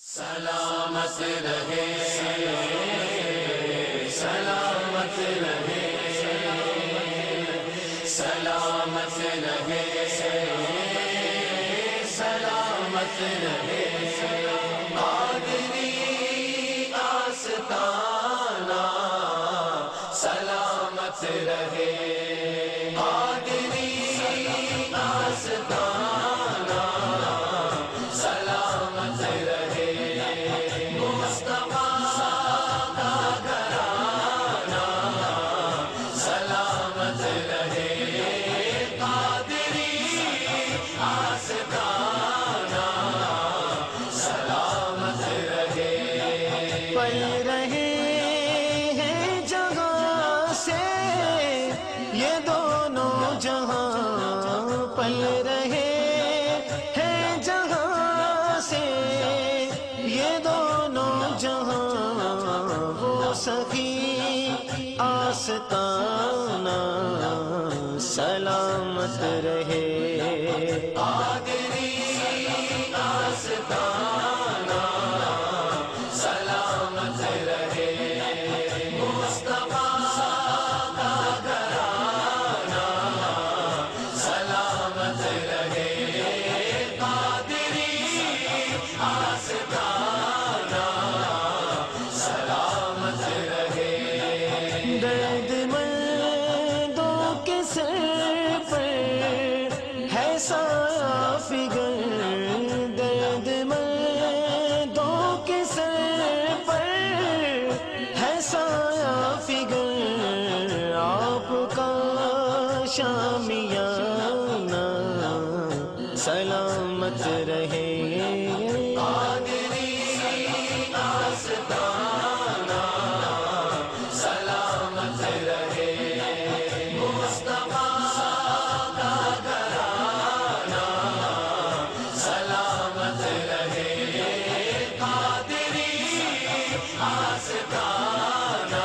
سلامت رہے سلامت رہے سلامت رہے سلامت رہے قادری آستانہ سلامت رہے قادری آستانہ سلامت رہے مصطفیٰ کا گھرانہ سلامت رہے قادری آستانہ سلامت رہے پل رہے ہیں جہاں سے یہ دونوں جہاں پل رہے ہیں جہاں سے یہ دونوں جہاں وہ سخی آستانہ سلامت رہے قادری آستانہ سلامت رہے مصطفیٰ کا گھرانہ سلامت رہے قادری آستانہ سلامت رہے درد مندوں کے سر پر ہے سایہ فگر درد مندوں کے سر پر ہے سایہ فگر آپ کا شامیانہ سلامت رہے قادری آستانہ سلامت رہے مصطفیٰ کا گھرانہ سلامت رہے قادری آستانہ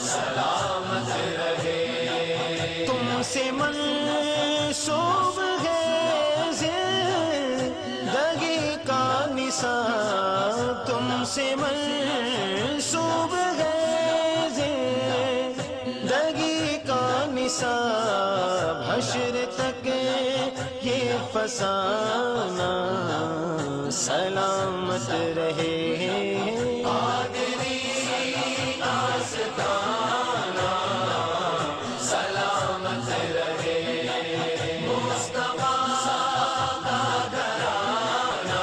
سلامت رہے تم سے منسوب ہے زندگی کا نصاب تم سے منسوب ہے زندگی کا نصاب حشر تک یہ فسانہ سلامت رہے قادری آستانہ سلامت رہے مصطفیٰ کا گھرانہ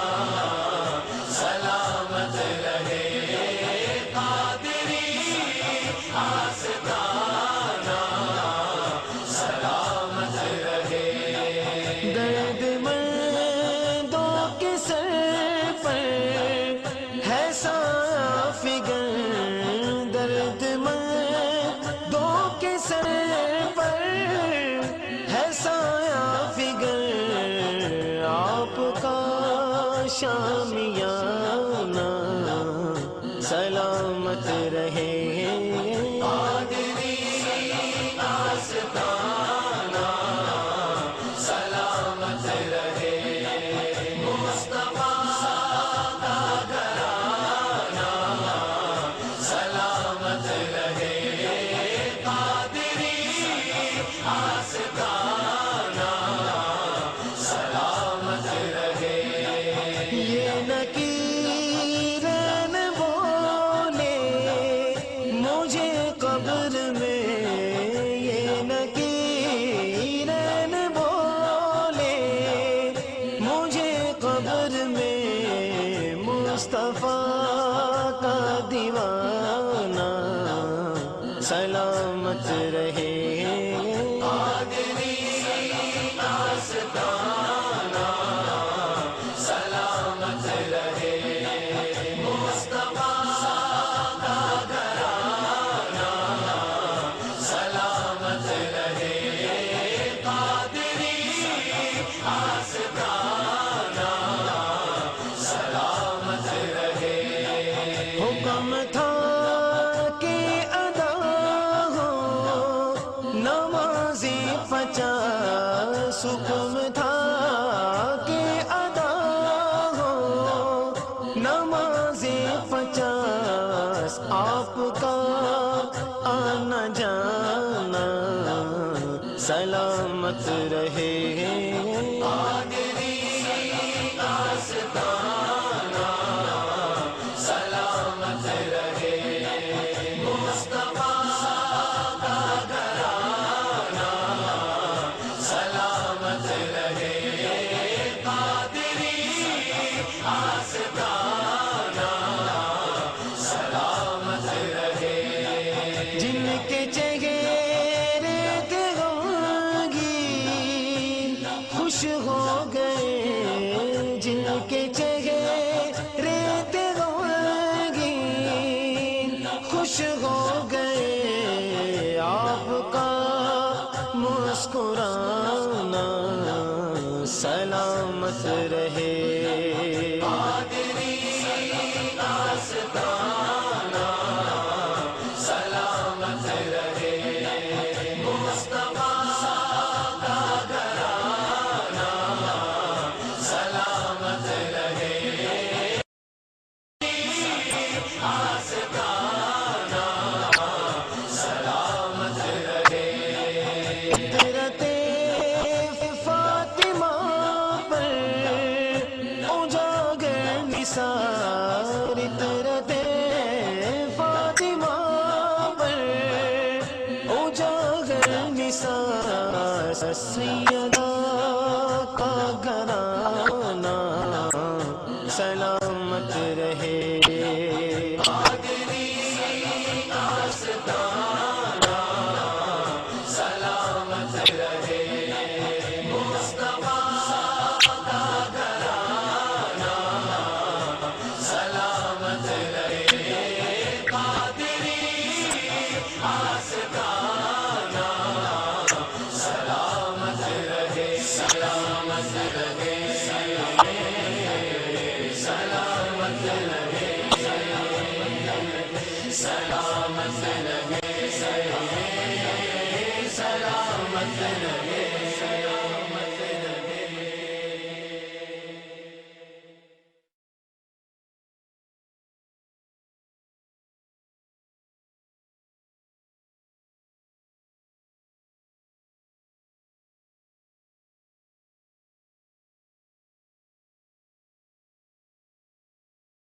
سلامت رہے قادری آستانہ سلامت رہے درد مندوں کے سر پر ہے سایہ فگر درد مندوں کے سر پر ہے سایہ فگر آپ کا شامیانہ سلامت رہے قادری آستانہ سلامت رہے مصطفیٰ کا گھرانہ سلامت رہے قادری آستانہ سلامت رہے یہ نکیرن بولے مجھے قبر میں یہ نکیرن بولے مجھے قبر میں مصطفیٰ کا دیوانہ سلامت رہے قادری آستانہ سلامت رہے مصطفیٰ کا گھرانہ سلامت رہے قادری آستانہ سلامت رہے سلامت رہے قادری آستانہ سلامت رہے مصطفیٰ کا گھرانہ سلامت رہے قادری آستانہ سلامت رہے جن کے چہرے تھے غمگین خوش ہو گئے جن کے چہرے تھے غمگین خوش ہو گئے آپ کا مسکرانا سلامت رہے قادری آستانہ سلامت رہے مصطفیٰ کا گھرانہ سلامت رہے آستانہ سلامت رہے حضرت فاطمہ پر اجاگر نثار حضرت فاطمہ پر اجاگر نثار سیدہ کا گھرانہ سلامت رہے قادری آستانہ سلامت رہے مصطفیٰ کا گھرانہ سلامت رہے قادری آستانہ سلامت رہے سلامت رہے سلامت رہے سلامت رہے سلامت رہے